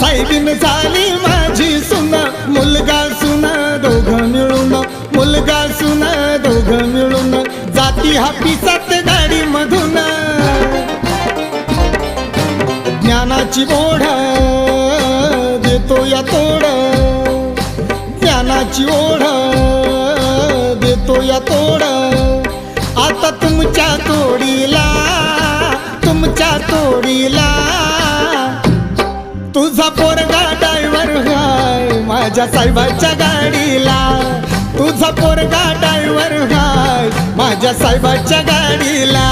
साहेबीन झाली माझी सुन, मुलगा सुन दोघं मिळून, मुलगा सुन दोघं मिळून जाती हापिसात गाडी मधून। ज्ञानाची ओढ देतो या तोड, ज्ञानाची ओढ देतो या तोड। आता तुमच्या तोडीला, तुमच्या तोडीला तुझा पोरगा ड्रायव्हर हाय माझ्या साहेबाच्या गाडीला, तुझा पोरगा ड्रायव्हर हाय माझ्या साहेबाच्या गाडीला।